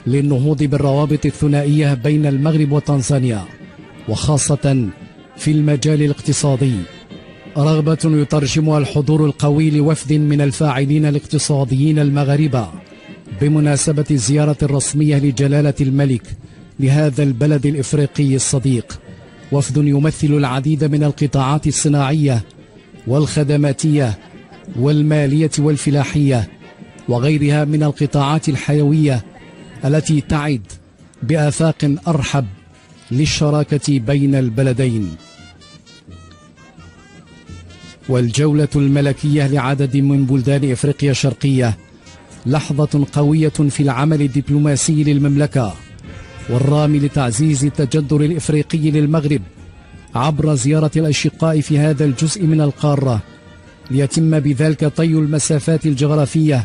للنهوض بالروابط الثنائية بين المغرب وتنزانيا، وخاصة في المجال الاقتصادي، رغبة يترجمها الحضور القوي لوفد من الفاعلين الاقتصاديين المغاربة بمناسبة الزيارة الرسمية لجلالة الملك لهذا البلد الإفريقي الصديق. وفد يمثل العديد من القطاعات الصناعية والخدماتية والمالية والفلاحية وغيرها من القطاعات الحيوية التي تعد بآفاق أرحب للشراكة بين البلدين. والجولة الملكية لعدد من بلدان إفريقيا الشرقية لحظة قوية في العمل الدبلوماسي للمملكة، والرامي لتعزيز التجذر الإفريقي للمغرب عبر زيارة الأشقاء في هذا الجزء من القارة، ليتم بذلك طي المسافات الجغرافية